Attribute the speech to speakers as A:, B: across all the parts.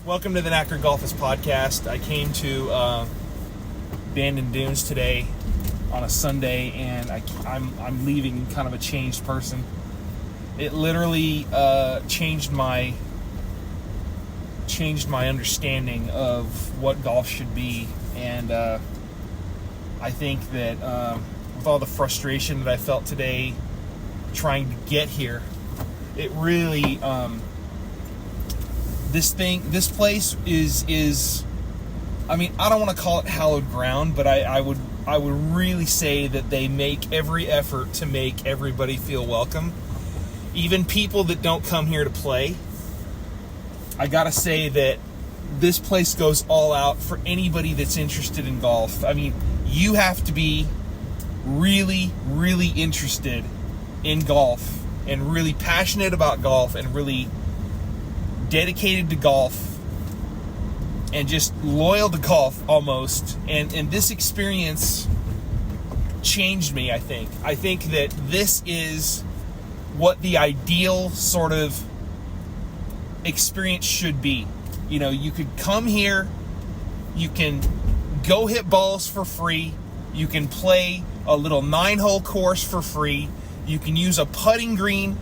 A: Welcome to the Knackered Golfers podcast. I came to Bandon Dunes today on a Sunday, and I'm leaving kind of a changed person. It literally changed my understanding of what golf should be, and I think that with all the frustration that I felt today trying to get here, it really this place is I mean, I don't want to call it hallowed ground, but I would really say that they make every effort to make everybody feel welcome, even people that don't come here to play. I gotta say that this place goes all out for anybody that's interested in golf. I mean, you have to be really, really interested in golf and really passionate about golf and really dedicated to golf and just loyal to golf almost. And this experience changed me, I think. I think that this is what the ideal sort of experience should be. You know, you could come here, you can go hit balls for free, you can play a little 9-hole course for free, you can use a putting green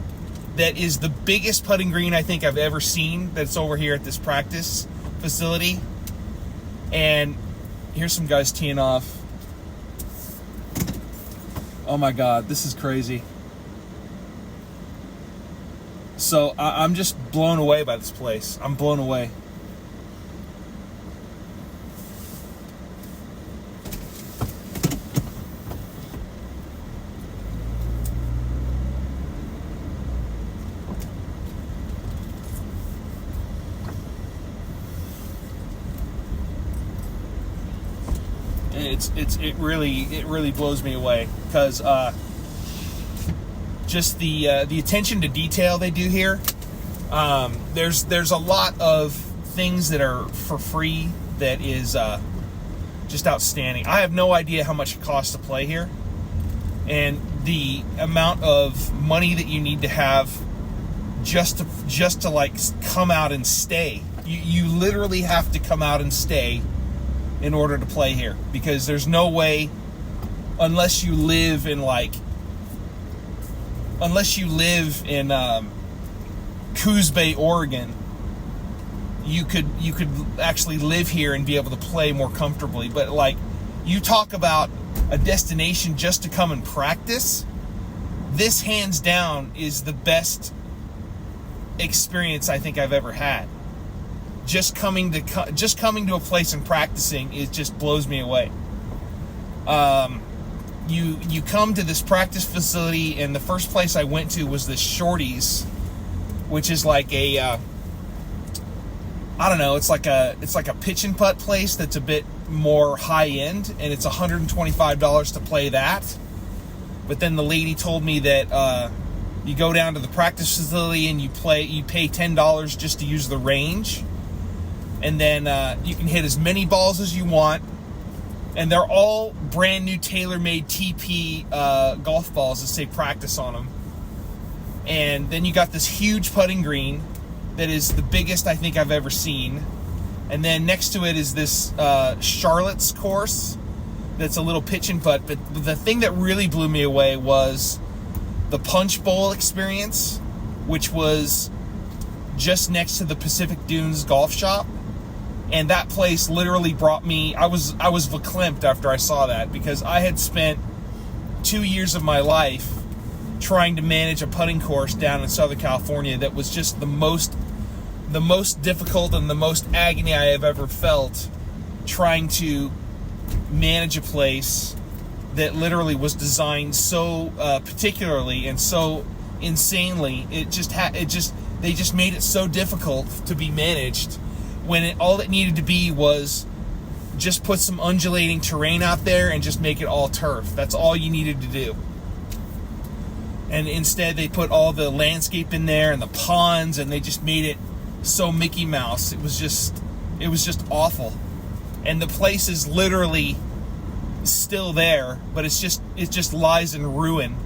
A: that is the biggest putting green I think I've ever seen that's over here at this practice facility. And here's some guys teeing off. Oh my God, this is crazy. So I'm just blown away by this place. I'm blown away. It really blows me away, because just the attention to detail they do here. There's a lot of things that are for free that is just outstanding. I have no idea how much it costs to play here, and the amount of money that you need to have just to like come out and stay. You literally have to come out and stay in order to play here, because there's no way, unless you live in Coos Bay, Oregon, you could actually live here and be able to play more comfortably. But like, you talk about a destination just to come and practice, this hands down is the best experience I think I've ever had. Just coming to a place and practicing, it just blows me away. You come to this practice facility, and the first place I went to was this Shorty's, which is like a I don't know, it's like a pitch and putt place that's a bit more high end, and it's $125 to play that. But then the lady told me that you go down to the practice facility and you pay $10 just to use the range. And then you can hit as many balls as you want. And they're all brand new tailor-made TP golf balls that say practice on them. And then you got this huge putting green that is the biggest I think I've ever seen. And then next to it is this Charlotte's course that's a little pitch and putt. But the thing that really blew me away was the Punch Bowl experience, which was just next to the Pacific Dunes Golf Shop. And that place literally brought me, I was verklempt after I saw that, because I had spent 2 years of my life trying to manage a putting course down in Southern California that was just the most difficult and the most agony I have ever felt, trying to manage a place that literally was designed so particularly and so insanely. They just made it so difficult to be managed, when all it needed to be was just put some undulating terrain out there and just make it all turf. That's all you needed to do. And instead they put all the landscape in there and the ponds, and they just made it so Mickey Mouse. It was just awful. And the place is literally still there, but it just lies in ruin.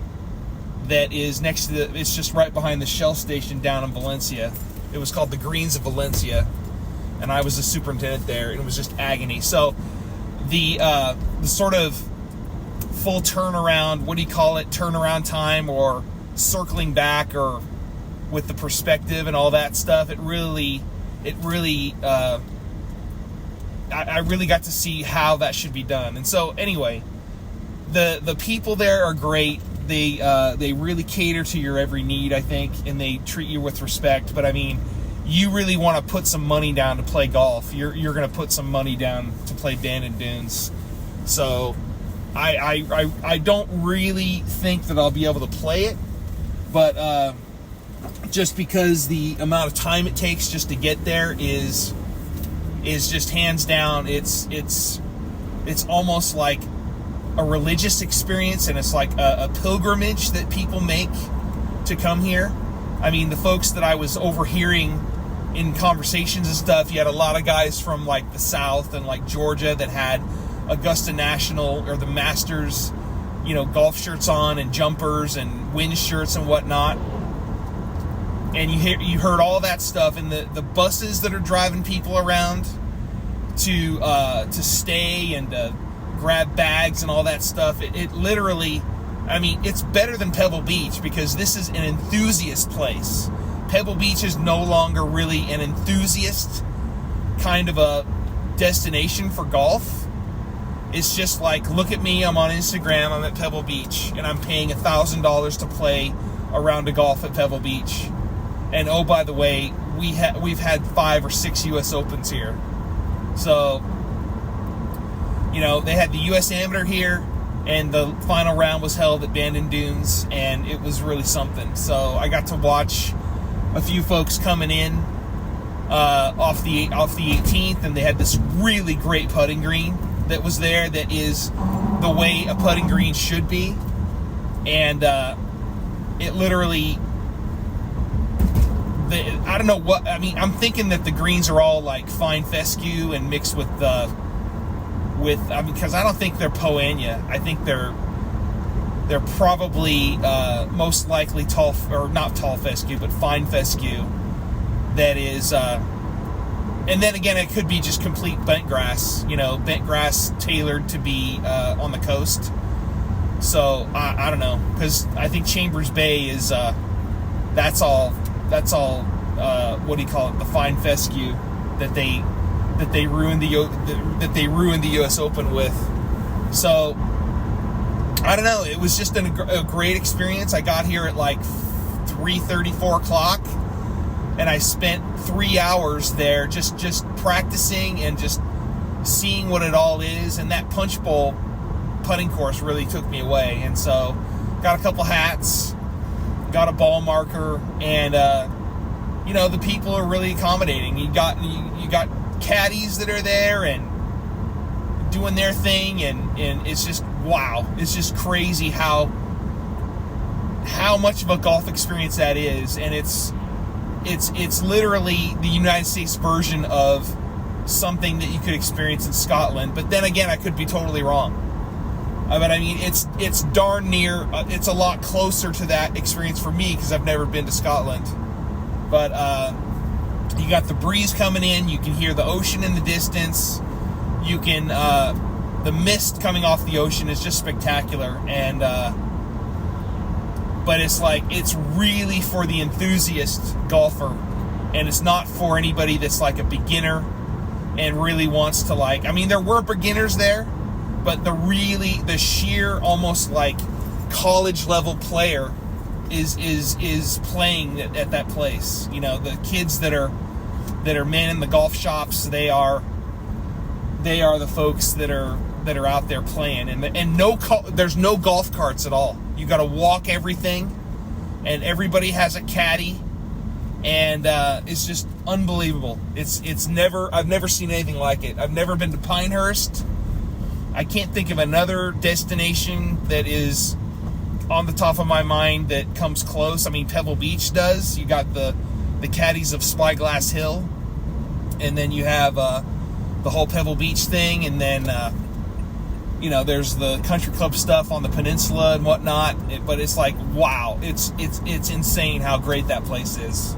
A: That is next to it's just right behind the Shell station down in Valencia. It was called the Greens of Valencia. and I was the superintendent there, and it was just agony. So the sort of full turnaround, what do you call it, turnaround time, or circling back, or with the perspective and all that stuff, I really got to see how that should be done. And so anyway, the people there are great. They really cater to your every need, I think, and they treat you with respect. But I mean, you really want to put some money down to play golf, you're going to put some money down to play Bandon Dunes. So I don't really think that I'll be able to play it, but just because the amount of time it takes just to get there is just hands down, it's almost like a religious experience, and it's like a pilgrimage that people make to come here. I mean, the folks that I was overhearing in conversations and stuff, you had a lot of guys from like the South and like Georgia that had Augusta National or the Masters, golf shirts on, and jumpers and wind shirts and whatnot. And you heard all that stuff, and the buses that are driving people around to stay and to grab bags and all that stuff. It literally, I mean, it's better than Pebble Beach, because this is an enthusiast place. Pebble Beach is no longer really an enthusiast kind of a destination for golf. It's just like, look at me, I'm on Instagram, I'm at Pebble Beach, and I'm paying $1,000 to play a round of golf at Pebble Beach. And oh, by the way, we've had 5 or 6 U.S. Opens here. So, they had the U.S. Amateur here, and the final round was held at Bandon Dunes, and it was really something. So I got to watch a few folks coming in off the 18th, and they had this really great putting green that was there, that is the way a putting green should be. And it literally, I don't know what, I mean, I'm thinking that the greens are all like fine fescue and mixed with because I don't think they're Poanya. I think they're probably most likely not tall fescue, but fine fescue. That is, and then again, it could be just complete bent grass. Bent grass tailored to be on the coast. So I don't know, because I think Chambers Bay is that's all. What do you call it? The fine fescue that they ruined the U.S. Open with. So I don't know. It was just a great experience. I got here at like 3:30, 4 o'clock, and I spent 3 hours there just practicing and just seeing what it all is. And that Punch Bowl putting course really took me away. And so got a couple hats, got a ball marker, and the people are really accommodating. You got caddies that are there and doing their thing, and it's just wow. It's just crazy how much of a golf experience that is. And it's literally the United States version of something that you could experience in Scotland. But then again, I could be totally wrong. But I mean, it's darn near, it's a lot closer to that experience for me, because I've never been to Scotland. But you got the breeze coming in, you can hear the ocean in the distance, you can, the mist coming off the ocean is just spectacular. And but it's really for the enthusiast golfer, and it's not for anybody that's like a beginner and really wants to I mean, there were beginners there, but the sheer almost like college level player is playing at that place. The kids that are manning the golf shops, they are the folks that are out there playing, and there's no golf carts at all. You got to walk everything, and everybody has a caddy, and it's just unbelievable. I've never seen anything like it. I've never been to Pinehurst. I can't think of another destination that is on the top of my mind that comes close. I mean, Pebble Beach does. You got the caddies of Spyglass Hill, and then you have the whole Pebble Beach thing, and then there's the country club stuff on the peninsula and whatnot. But it's like, wow, it's insane how great that place is.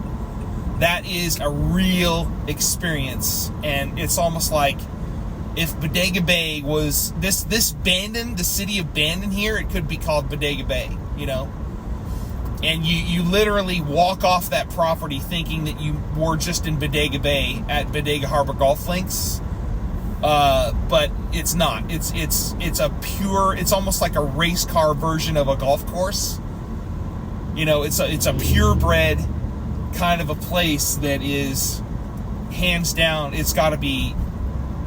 A: That is a real experience, and it's almost like if Bodega Bay was this Bandon, the city of Bandon here, it could be called Bodega Bay, you know. And you literally walk off that property thinking that you were just in Bodega Bay at Bodega Harbor Golf Links, but it's not. It's a pure. It's almost like a race car version of a golf course. You know, it's a purebred kind of a place that is, hands down, it's got to be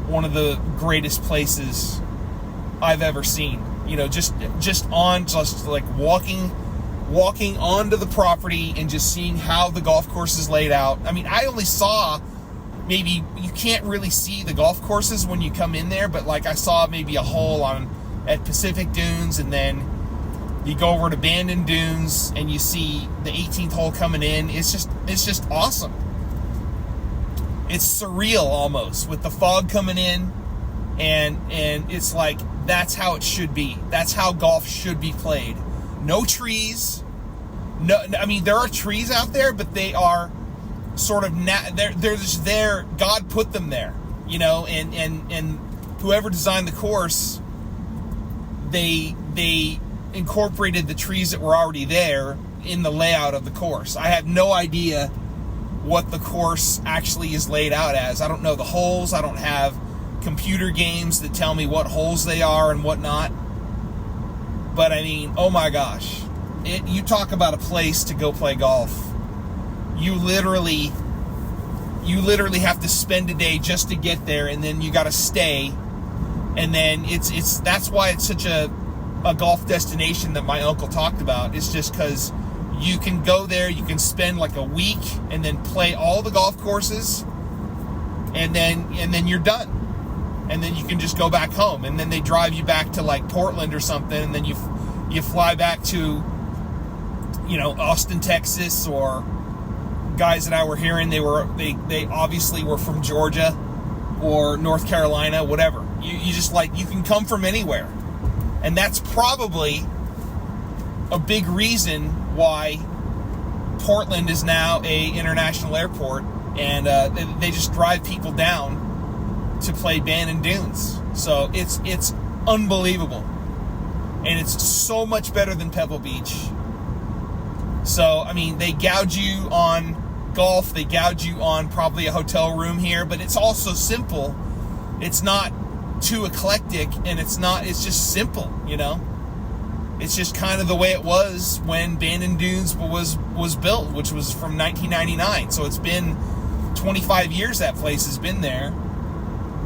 A: one of the greatest places I've ever seen. You know, just like walking onto the property and just seeing how the golf course is laid out. I mean, I only saw, maybe you can't really see the golf courses when you come in there, but like I saw maybe a hole at Pacific Dunes, and then you go over to Bandon Dunes and you see the 18th hole coming in. It's just awesome. It's surreal almost, with the fog coming in, and it's like, that's how it should be. That's how golf should be played. No trees. No, I mean, there are trees out there, but they are sort of they're just there. God put them there, you know, and whoever designed the course, they incorporated the trees that were already there in the layout of the course. I have no idea what the course actually is laid out as. I don't know the holes. I don't have computer games that tell me what holes they are and whatnot. But I mean, oh my gosh, you talk about a place to go play golf. You literally have to spend a day just to get there, and then you got to stay, and then that's why it's such a golf destination that my uncle talked about. It's just because you can go there, you can spend like a week and then play all the golf courses, and then you're done, and then you can just go back home, and then they drive you back to like Portland or something, and then you fly back to, you know, Austin, Texas, or guys that I were hearing, they obviously were from Georgia or North Carolina, whatever. You just, like, you can come from anywhere. And that's probably a big reason why Portland is now a international airport, and they just drive people down to play Bandon Dunes. So it's unbelievable, and it's so much better than Pebble Beach. So I mean, they gouge you on golf, they gouge you on probably a hotel room here, but it's also simple. It's not too eclectic, and it's just simple, you know. It's just kind of the way it was when Bandon Dunes was built, which was from 1999. So it's been 25 years that place has been there.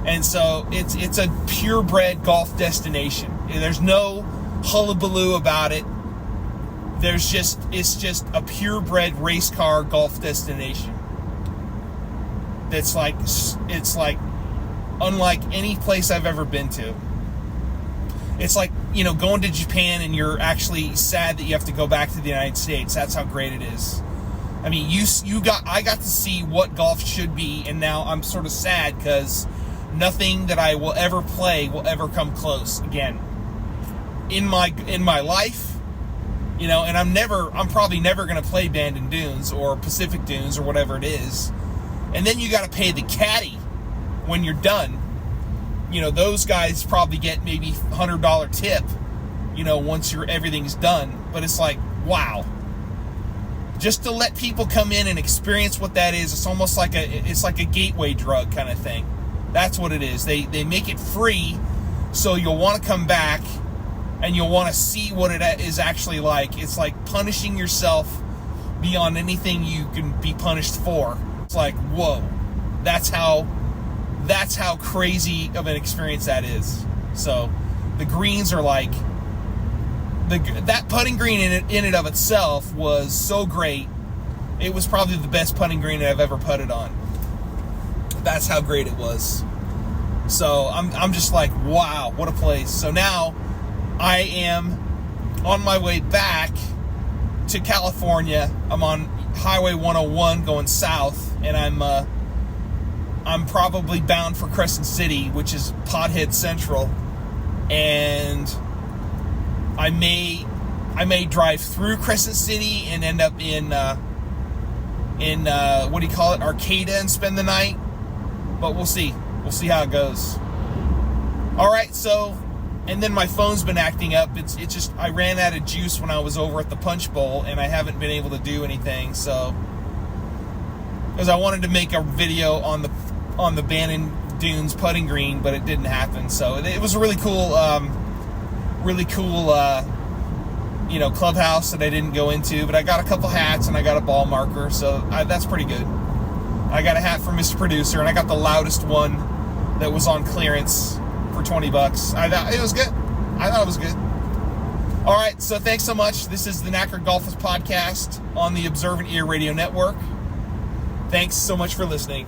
A: And so it's a purebred golf destination. There's no hullabaloo about it. It's just a purebred race car golf destination. It's like unlike any place I've ever been to. It's like, you know, going to Japan and you're actually sad that you have to go back to the United States. That's how great it is. I mean, I got to see what golf should be, and now I'm sort of sad because nothing that I will ever play will ever come close again in my life, you know. And I'm probably never going to play Bandon Dunes or Pacific Dunes or whatever it is. And then you got to pay the caddy when you're done. You know, those guys probably get maybe $100 tip, you know, once everything's done. But it's like, wow. Just to let people come in and experience what that is, it's almost like a gateway drug kind of thing. That's what it is. They make it free, so you'll want to come back and you'll want to see what it is actually like. It's like punishing yourself beyond anything you can be punished for. It's like, whoa, that's how crazy of an experience that is. So the greens are like, that putting green in and of itself was so great. It was probably the best putting green that I've ever putted on. That's how great it was. So I'm just like, wow, what a place. So now I am on my way back to California. I'm on Highway 101 going south, and I'm probably bound for Crescent City, which is Pothead Central, and I may drive through Crescent City and end up in in Arcata and spend the night. But we'll see. We'll see how it goes. All right, so, and then my phone's been acting up. It's just, I ran out of juice when I was over at the Punch Bowl, and I haven't been able to do anything. So, because I wanted to make a video on the Bandon Dunes putting green, but it didn't happen. So it was a really cool, clubhouse that I didn't go into. But I got a couple hats and I got a ball marker, so that's pretty good. I got a hat from Mr. Producer, and I got the loudest one that was on clearance for $20. I thought it was good. All right, so thanks so much. This is the Knackered Golfers podcast on the Observant Ear Radio Network. Thanks so much for listening.